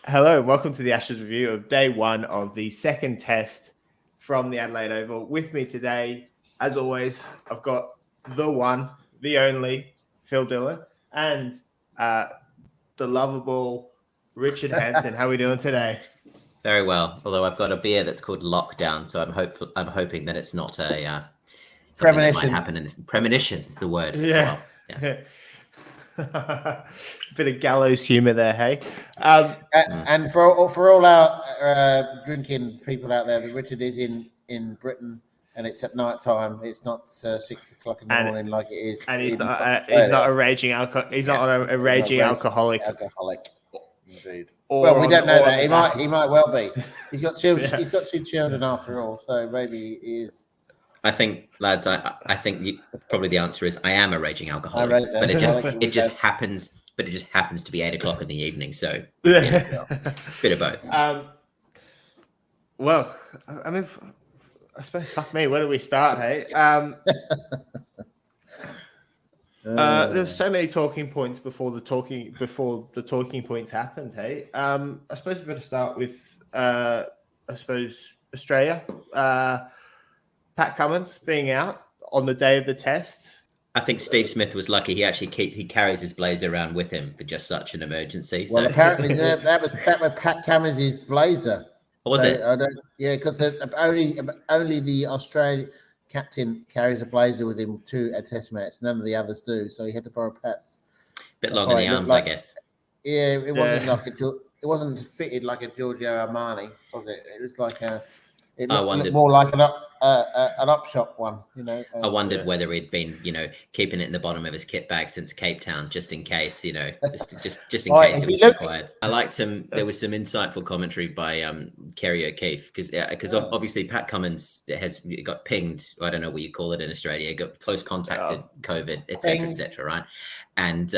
Hello, welcome to the Ashes review of day one of the second test from the Adelaide Oval. With me today, as always, I've got the one, the only, Phil Dillon, and the lovable Richard Hanson. How are we doing today? Very well. Although I've got a beer that's called Lockdown, so I'm hoping that it's not a something that might happen. In premonition is the word as well. Yeah. Bit of gallows humor there, hey. And for all our drinking people out there, Richard is in Britain, and it's at night time. It's not 6 o'clock in the morning like it is. And he's not a raging alcohol. He's not a raging alcoholic. Indeed. Well, we don't know that. He might well be. He's got two. Yeah. He's got two children after all, so maybe he is. I think, lads, I think probably the answer is I am a raging alcoholic, but it just happens to be 8 o'clock in the evening. So bit of both. Well, I mean, I suppose fuck me. Where do we start? Hey, there's so many talking points before the talking points happened. Hey, I suppose we better start with Australia. Pat Cummins being out on the day of the test. I think Steve Smith was lucky. He carries his blazer around with him for just such an emergency. Well, apparently that was Pat Cummins' blazer. Was it? Because only the Australian captain carries a blazer with him to a test match. None of the others do. So he had to borrow Pat's. Bit long in the arms, I guess. Yeah, it wasn't like it wasn't fitted like a Giorgio Armani, was it? It was like it looked more like an upshot one, you know. I wondered whether he'd been, keeping it in the bottom of his kit bag since Cape Town, just in case, just in case it was required. I liked there was some insightful commentary by Kerry O'Keefe because obviously Pat Cummins has got pinged. I don't know what you call it in Australia. Got close contacted COVID, etc., right? And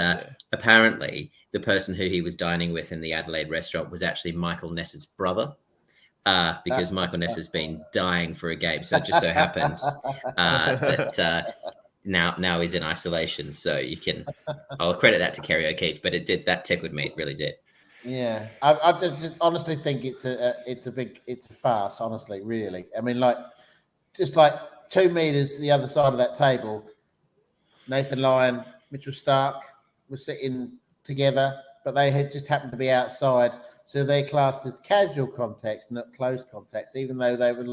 apparently the person who he was dining with in the Adelaide restaurant was actually Michael Ness's brother. Because Michael Ness has been dying for a game, so it just so happens that now he's in isolation. So I'll credit that to Kerry O'Keefe, but that tickled me. It really did. Yeah, I just honestly think it's a farce. Honestly, really. I mean, just 2 meters the other side of that table, Nathan Lyon, Mitchell Starc were sitting together, but they had just happened to be outside. So they're classed as casual contacts, not close contacts, even though they were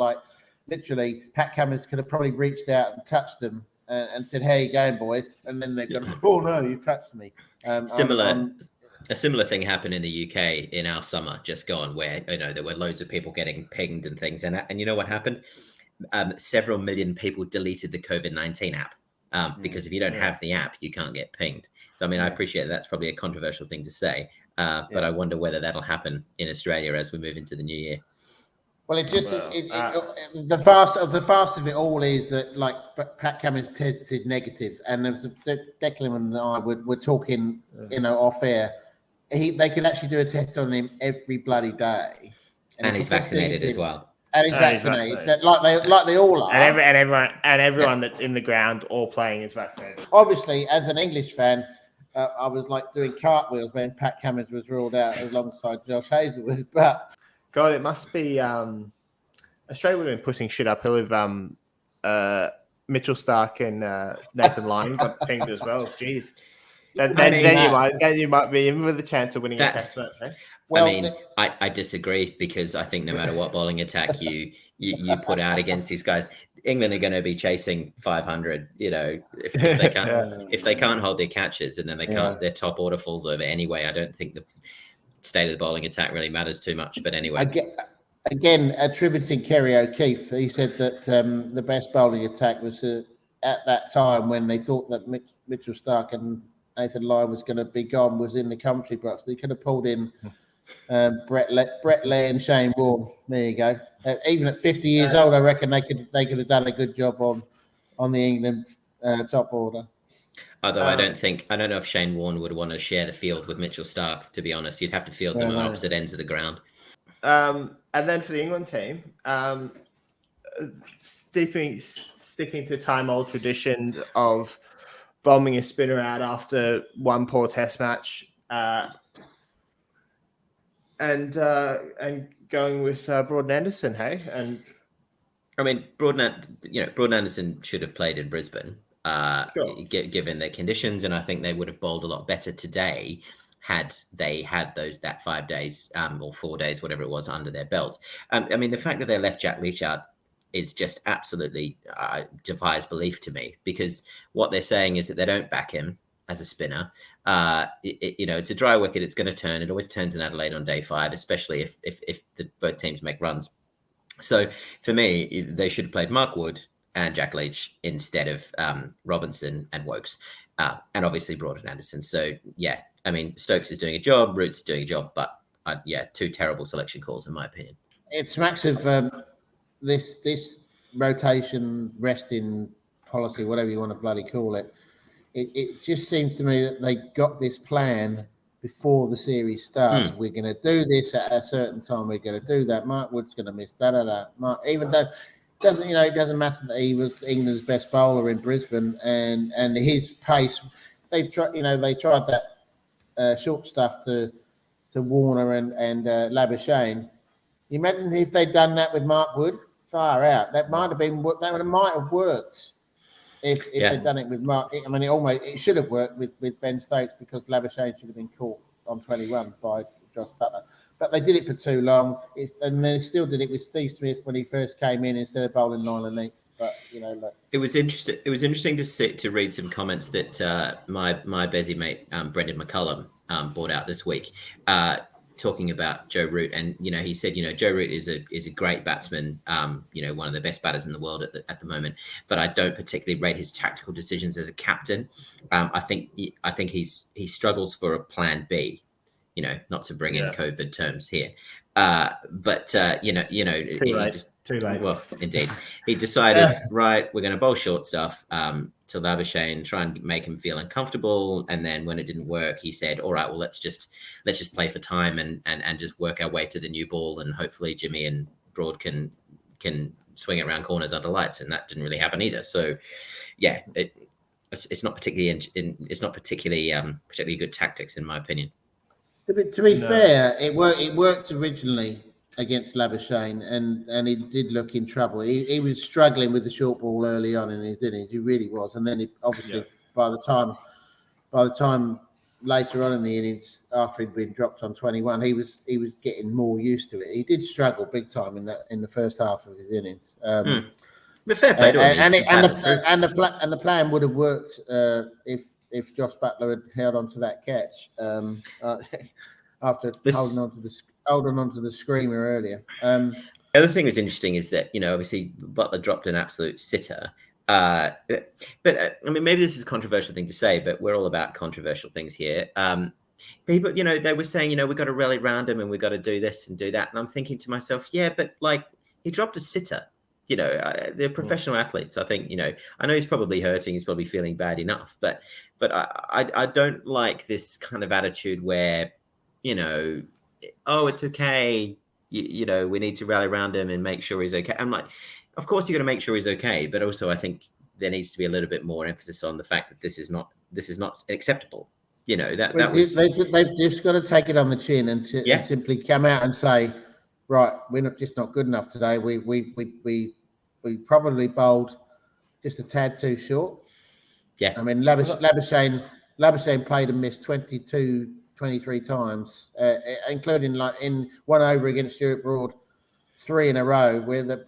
literally, Pat Cummins could have probably reached out and touched them and said, "How you going, boys?" And then they've gone, "Oh no, you touched me." A similar thing happened in the UK in our summer just gone, where there were loads of people getting pinged and things, and you know what happened? Several million people deleted the COVID-19 app. Because if you don't have the app, you can't get pinged. So, I mean, I appreciate that's probably a controversial thing to say, but I wonder whether that'll happen in Australia as we move into the new year. Well, the fast of it all is that Pat Cummins tested negative, and there was Declan and I were talking, off air. They could actually do a test on him every bloody day, and he's vaccinated as well. And he's vaccinated, like they all are. And everyone that's in the ground or playing is vaccinated. Obviously, as an English fan, I was doing cartwheels when Pat Cummins was ruled out alongside Josh Hazlewood. But God, it must be Australia would have been pushing shit uphill if Mitchell Starc and Nathan Lyon got pinged as well. Jeez, then you might be in with a chance of winning a test match. Eh? Well, I disagree because I think no matter what bowling attack you put out against these guys, England are going to be chasing 500. If they can't if they can't hold their catches and then their top order falls over anyway. I don't think the state of the bowling attack really matters too much. But anyway, again, attributing Kerry O'Keefe, he said that the best bowling attack was at that time when they thought that Mitchell Starc and Nathan Lyon was going to be gone was in the commentary box. They could have pulled in. Brett Lee and Shane Warne. There you go. Even at 50 years old, I reckon they could have done a good job on the England top order. Although I don't know if Shane Warne would want to share the field with Mitchell Starc. To be honest, you'd have to field them on opposite ends of the ground. And then for the England team, sticking to time-old tradition of bombing a spinner out after one poor Test match. and going with Broad Anderson, hey? And I mean, Broad Anderson should have played in Brisbane, given their conditions, and I think they would have bowled a lot better today had they had that 5 days or 4 days, whatever it was, under their belt. I mean, the fact that they left Jack Leach out is just absolutely defies belief to me, because what they're saying is that they don't back him as a spinner. It's a dry wicket. It's going to turn. It always turns in Adelaide on day 5, especially if both teams make runs. So for me, they should have played Mark Wood and Jack Leach instead of Robinson and Wokes, and obviously Broad and Anderson. So yeah, I mean, Stokes is doing a job, Root's doing a job, but 2 terrible selection calls in my opinion. It's smacks of this rotation resting policy, whatever you want to bloody call it. It just seems to me that they got this plan before the series starts. We're going to do this at a certain time. We're going to do that. Mark Wood's going to miss that. Even though it doesn't matter that he was England's best bowler in Brisbane and his pace. They tried that short stuff to Warner and Labuschagne. You imagine if they'd done that with Mark Wood, far out. That might have worked. If they'd done it with Mark, I mean, it should have worked with Ben Stokes, because Labuschagne should have been caught on 21 by Josh Butler. But they did it for too long, and they still did it with Steve Smith when he first came in instead of bowling 9 and length. But it was interesting. It was interesting to read some comments that my Bezzy mate Brendan McCullum brought out this week, talking about Joe Root, and he said Joe Root is a great batsman, one of the best batters in the world at the moment, but I don't particularly rate his tactical decisions as a captain. I think he struggles for a plan B, not to bring in COVID terms here, too late. Well, indeed, he decided right, we're going to bowl short stuff to Labuschagne, try and make him feel uncomfortable, and then when it didn't work, he said, all right, well, let's just play for time and just work our way to the new ball, and hopefully Jimmy and Broad can swing it around corners under lights, and that didn't really happen either. So yeah, it's not particularly particularly good tactics in my opinion. To be fair, it worked originally against Labuschagne, and he did look in trouble. He was struggling with the short ball early on in his innings. He really was, and then by the time later on in the innings, after he'd been dropped on 21, he was getting more used to it. He did struggle big time in the first half of his innings. But fair play to him. And the plan would have worked if Josh Butler had held on to that catch after holding on to the screamer earlier. The other thing that's interesting is that obviously Butler dropped an absolute sitter. But I mean, maybe this is a controversial thing to say, but we're all about controversial things here. People, they were saying, we've got to rally round him and we've got to do this and do that. And I'm thinking to myself, yeah, but he dropped a sitter. They're professional athletes. I think, I know he's probably hurting. He's probably feeling bad enough, but I don't like this kind of attitude where, oh, it's okay. We need to rally around him and make sure he's okay. I'm like, of course you're going to make sure he's okay, but also I think there needs to be a little bit more emphasis on the fact that this is not acceptable. They've just got to take it on the chin and simply come out and say, right, we're not good enough today. We probably bowled just a tad too short. Yeah, I mean Labuschagne played and missed 23 times, including in one over against Stuart Broad, 3 in a row.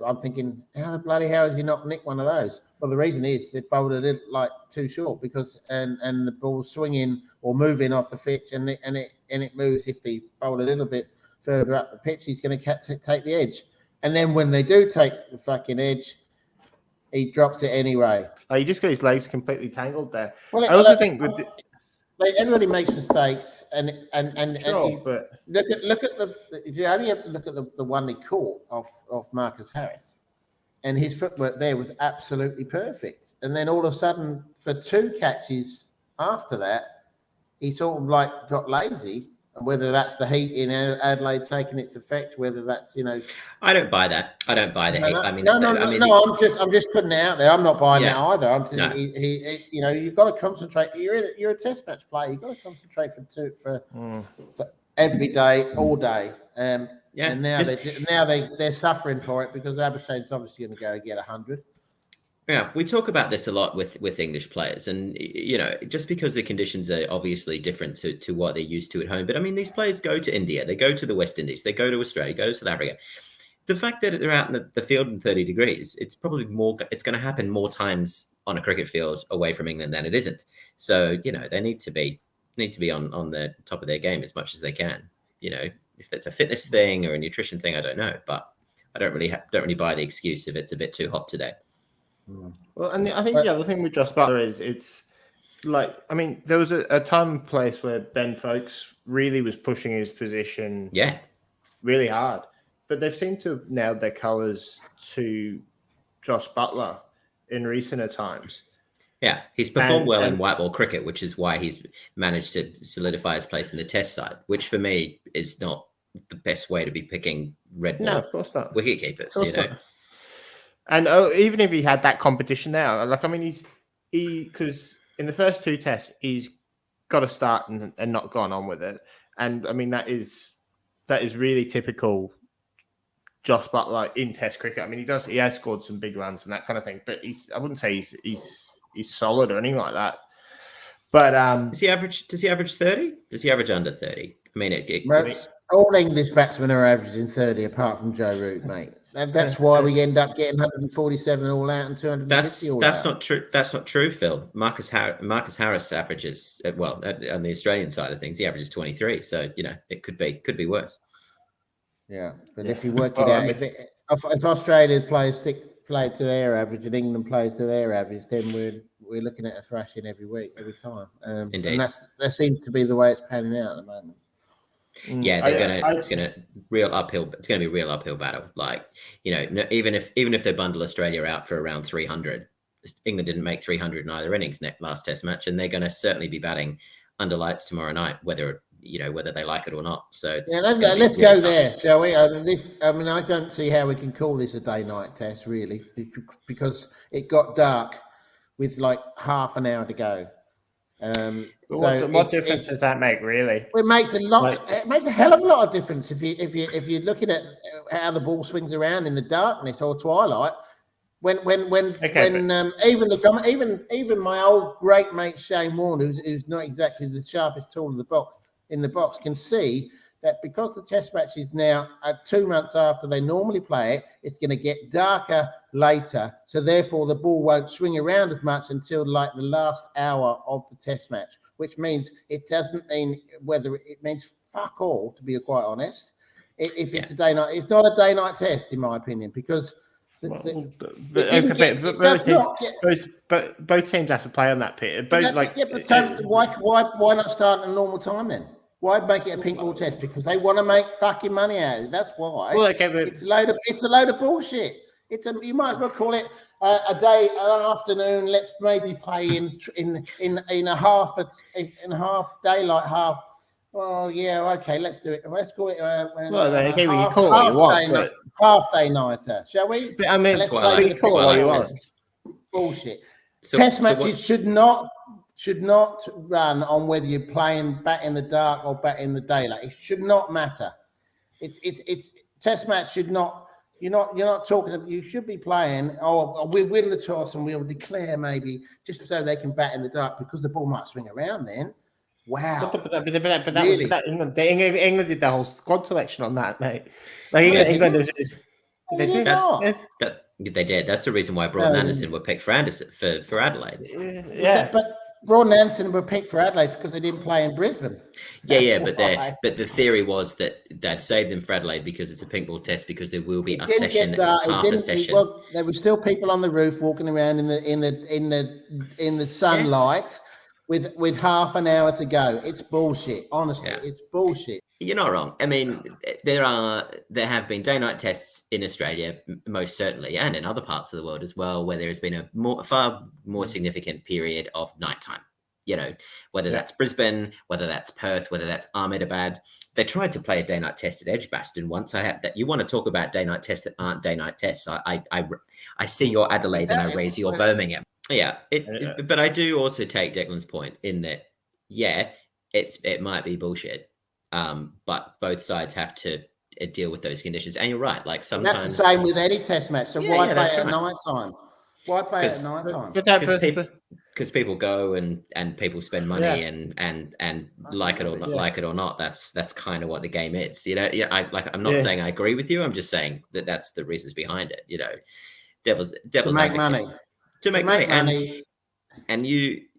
I'm thinking, how the bloody hell has he not nicked one of those? Well, the reason is they bowled a little too short, because and the ball's swinging or moving off the pitch, and it moves. If they bowl a little bit further up the pitch, he's going to take the edge. And then when they do take the fucking edge, he drops it anyway. Oh, you just got his legs completely tangled there. Well, I also think everybody makes mistakes, and sure, but look at you only have to look at the one he caught off Marcus Harris, and his footwork there was absolutely perfect. And then all of a sudden, for 2 catches after that, he sort of got lazy. And whether that's the heat in Adelaide taking its effect, whether that's I don't buy that. I don't buy the heat. I mean, I'm just putting it out there. I'm not buying that either. I'm just, you've got to concentrate. You're a test match player. You've got to concentrate every day, all day. And now this, they're suffering for it because Abershane's obviously going to go and get 100. Yeah, we talk about this a lot with English players, and just because the conditions are obviously different to what they're used to at home. But I mean, these players go to India, they go to the West Indies, they go to Australia, go to South Africa. The fact that they're out in the field in 30 degrees, it's probably more. It's going to happen more times on a cricket field away from England than it isn't. So they need to be on the top of their game as much as they can. If it's a fitness thing or a nutrition thing, I don't know, but I don't really buy the excuse if it's a bit too hot today. Well, and I think the other thing with Jos Buttler is it's like, I mean, there was a time and place where Ben Foakes really was pushing his position really hard, but they've seemed to have nailed their colours to Jos Buttler in recenter times. Yeah, he's performed well in white ball cricket, which is why he's managed to solidify his place in the Test side, which for me is not the best way to be picking red ball of course not. wicket keepers, And even if he had that competition now, like, I mean, because in the first 2 tests, he's got to start and not gone on with it. And I mean, that is really typical Jos Buttler in Test cricket. I mean, he has scored some big runs and that kind of thing, but I wouldn't say he's solid or anything like that. But does he average 30? Does he average under 30? I mean, all English batsmen are averaging 30 apart from Joe Root, mate. That's why we end up getting 147 all out and 250 all out. That's not true. That's not true, Phil. Marcus Harris averages on the Australian side of things, he averages 23. So it could be worse. Yeah, but if you work it out, if Australia play to their average and England play to their average, then we're looking at a thrashing every week, every time. Indeed, and that seems to be the way it's panning out at the moment. Yeah, it's gonna real uphill. It's gonna be a real uphill battle. Like, even if they bundle Australia out for around 300, England didn't make 300 in either innings last Test match, and they're going to certainly be batting under lights tomorrow night, whether they like it or not. So let's go there, shall we? I don't see how we can call this a day-night test really, because it got dark with like half an hour to go. What difference does that make, really? It makes a lot. It makes a hell of a lot of difference if you're looking at how the ball swings around in the darkness or twilight. Even my old great mate Shane Warne, who's not exactly the sharpest tool in the box, can see that because the Test match is now 2 months after they normally play it, it's going to get darker later. So therefore, the ball won't swing around as much until like the last hour of the Test match, which means it doesn't mean it means fuck all, to be quite honest. If it's a day night, it's not a day night test, in my opinion, because both teams have to play on that pitch. Why not start at a normal time then? Why make it a pink ball test? Because they want to make fucking money out of it. That's why. Well, okay, but it's a load of bullshit. You might as well call it a day, an afternoon. Let's maybe play in a half daylight, half. Well, yeah, okay, let's do it. Let's call it. We can call it what you want. Half day nighter, shall we? But I mean, let's call it what you want. Bullshit. Test matches should not run on whether you're playing bat in the dark or bat in the daylight. It should not matter. It's Test match should not. You're not talking. You should be playing. Oh, we win the toss and we'll declare maybe just so they can bat in the dark because the ball might swing around then. Wow. But really? England did the whole squad selection on that, mate. Like England they did. That's the reason why Broad and Anderson were picked for Adelaide. Yeah, but Broad and Anderson were picked for Adelaide because they didn't play in Brisbane. But the theory was that they'd saved them for Adelaide because it's a pink ball test, because there will be a session, half a session. Well, there were still people on the roof walking around in the sunlight. With half an hour to go. It's bullshit. Honestly, It's bullshit. You're not wrong. I mean, there have been day-night tests in Australia, most certainly, and in other parts of the world as well, where there has been a far more significant period of nighttime. Whether that's Brisbane, whether that's Perth, whether that's Ahmedabad. They tried to play a day-night test at Edgbaston once. I have that. You want to talk about day-night tests that aren't day-night tests? I see your Adelaide and I raise your Birmingham. Yeah, but I do also take Declan's point in that, it might be bullshit, but both sides have to deal with those conditions. And you're right, like sometimes that's the same with any test match. So why play at night time? Why play at night time? Because people go and people spend money and like it or not, like it or not, that's kind of what the game is. I'm not saying I agree with you. I'm just saying that's the reasons behind it. Devil's to make money. To make money. And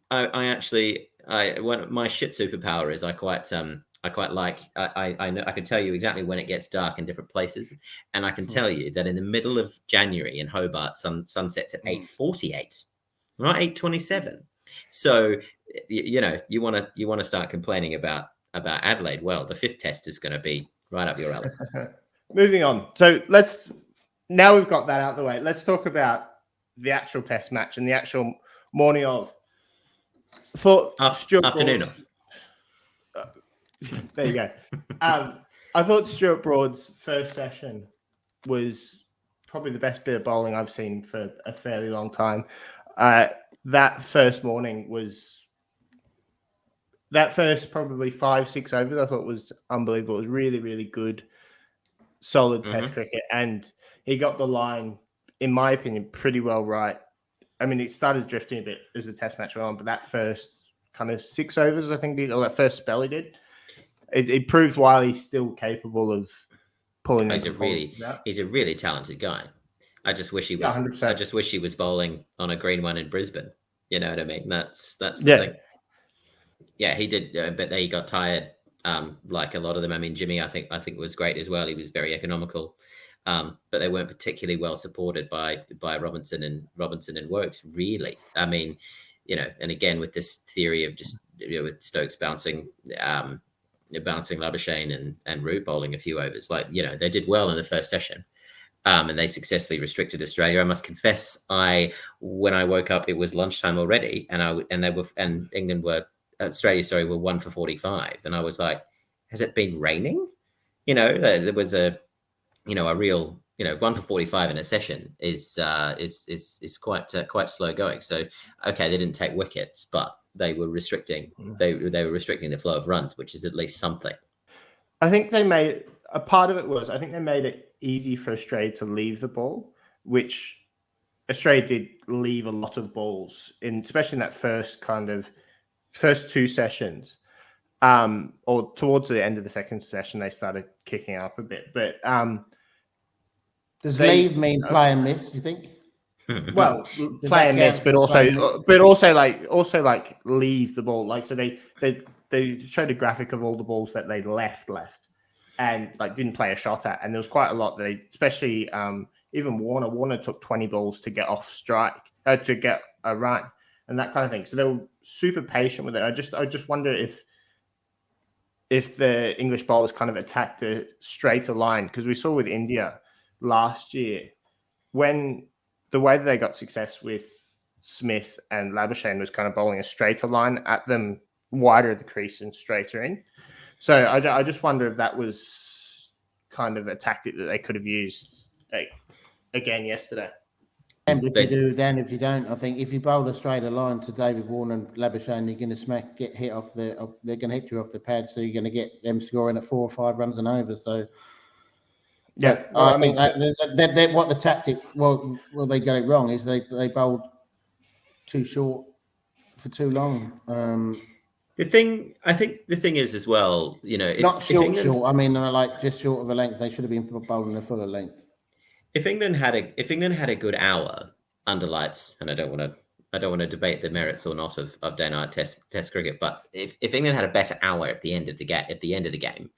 I actually my shit superpower is I quite like I know I can tell you exactly when it gets dark in different places, and I can tell you that in the middle of January in Hobart, sunsets at 8:48, not 8:27. So you want to start complaining about Adelaide. Well, the 5th test is going to be right up your alley. Moving on. So now we've got that out of the way. Let's talk about the actual test match and the actual morning of. Afternoon of. There you go. I thought Stuart Broad's first session was probably the best bit of bowling I've seen for a fairly long time. That first morning that first probably 5-6 overs I thought was unbelievable. It was really, really good, solid test cricket. And he got the line, in my opinion, pretty well right. I mean, it started drifting a bit as the test match went on, but that first kind of 6 overs, I think, or that first spell he did, it proves why he's still capable of pulling. He's a really talented guy. I just wish he was. 100%. I just wish he was bowling on a green one in Brisbane. You know what I mean? That's the thing. Yeah, he did, but he got tired. Like a lot of them. I mean, Jimmy, I think was great as well. He was very economical, but they weren't particularly well supported by Robinson and Woakes. Really, I mean, and again with this theory of just with Stokes bouncing Labuschagne and Root bowling a few overs, they did well in the first session. And they successfully restricted Australia. I must confess, when I woke up, it was lunchtime already, and Australia were 1 for 45, and I was like, has it been raining? There was a real 1 for 45 in a session is quite slow going. So okay, they didn't take wickets, but they were restricting the flow of runs, which is at least something. I think they made a part of it was I think they made it easy for Australia to leave the ball, which Australia did leave a lot of balls especially in that first 2 sessions, or towards the end of the second session they started kicking up a bit. But does leave mean play and miss? You think? Well, play and miss, but also like leave the ball. So they showed a graphic of all the balls that they left. And didn't play a shot at, and there was quite a lot that especially even Warner took 20 balls to get off strike, to get a run, and that kind of thing. So they were super patient with it. I just wonder if the English bowlers kind of attacked a straighter line, because we saw with India last year when the way that they got success with Smith and Labuschagne was kind of bowling a straighter line at them, wider of the crease and straighter in. So I just wonder if that was kind of a tactic that they could have used again yesterday. And if you do, Dan, if you don't, I think if you bowl a straighter line to David Warner and Labuschagne, you're going to get hit off they're going to hit you off the pad, so you're going to get them scoring at 4 or 5 runs and over. So yeah, I think that what the tactic, well, they got it wrong is they bowled too short for too long. I think the thing is as well, not short. I mean, just short of a length. They should have been bowling a fuller length. If England had a good hour under lights, and I don't want to debate the merits or not of day-night test cricket, but if England had a better hour at the end of the game,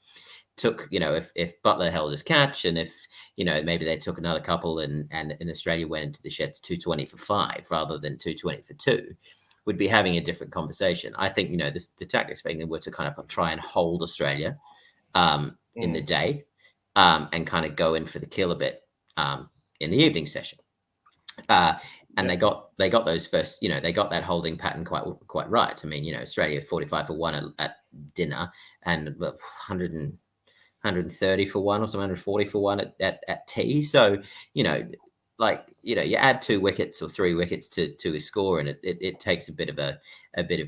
took if Butler held his catch, and if maybe they took another couple, and Australia went into the sheds 220 for 5 rather than 220 for 2. Would be having a different conversation. I think, the tactics for England were to kind of try and hold Australia in the day and kind of go in for the kill a bit in the evening session. And they got those first, they got that holding pattern quite right. I mean, Australia 45 for 1 at dinner, and 130 for 1 or some 140 for 1 at tea. So, you add 2 wickets or 3 wickets to a score, and it takes a bit of a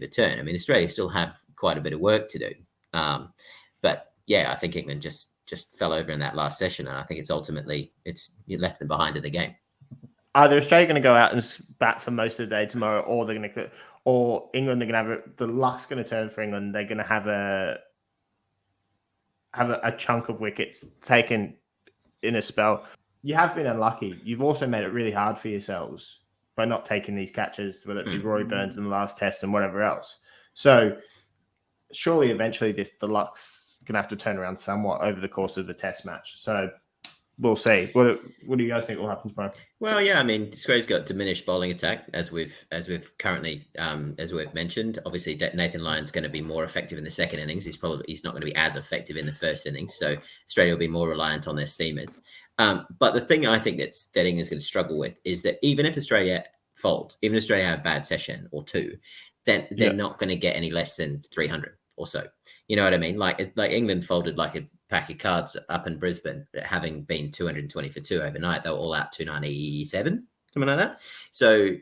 turn. I mean, Australia still have quite a bit of work to do, but I think England just fell over in that last session, and I think you left them behind in the game. Either Australia going to go out and bat for most of the day tomorrow, or England are going to have the luck's going to turn for England. They're going to have a chunk of wickets taken in a spell. You have been unlucky. You've also made it really hard for yourselves by not taking these catches, whether it be Rory Burns in the last test and whatever else. So surely eventually the luck's going to have to turn around somewhat over the course of the test match. So we'll see. What do you guys think will happen tomorrow? Well, yeah, I mean, Australia's got diminished bowling attack as we've currently as we've mentioned. Obviously, Nathan Lyon's going to be more effective in the second innings. He's not going to be as effective in the first innings. So Australia will be more reliant on their seamers. But the thing I think that England's going to struggle with is that even if Australia fold, even if Australia have a bad session or two, then they're not going to get any less than 300 or so. You know what I mean? Like England folded like a pack of cards up in Brisbane, having been 220 for 2 overnight. They were all out 297, something like that. So,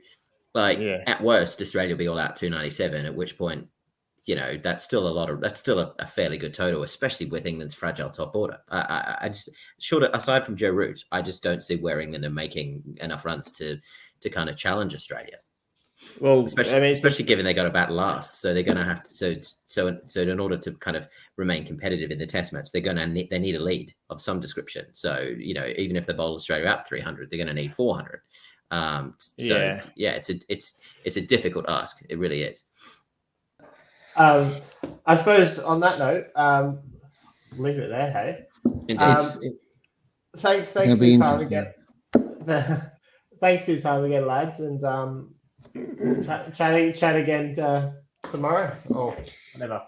at worst, Australia will be all out 297. At which point, that's still a fairly good total, especially with England's fragile top order. I just aside from Joe Root, I just don't see where England are making enough runs to kind of challenge Australia. Well, especially given they got to bat last, so they're going to have to. So in order to kind of remain competitive in the Test match, they need a lead of some description. So even if they bowl Australia out 300, they're going to need 400. It's a difficult ask. It really is. I suppose on that note, leave it there. Hey, indeed. Thanks for your time again. Thanks for your time again, lads, and. Chat again tomorrow or whatever.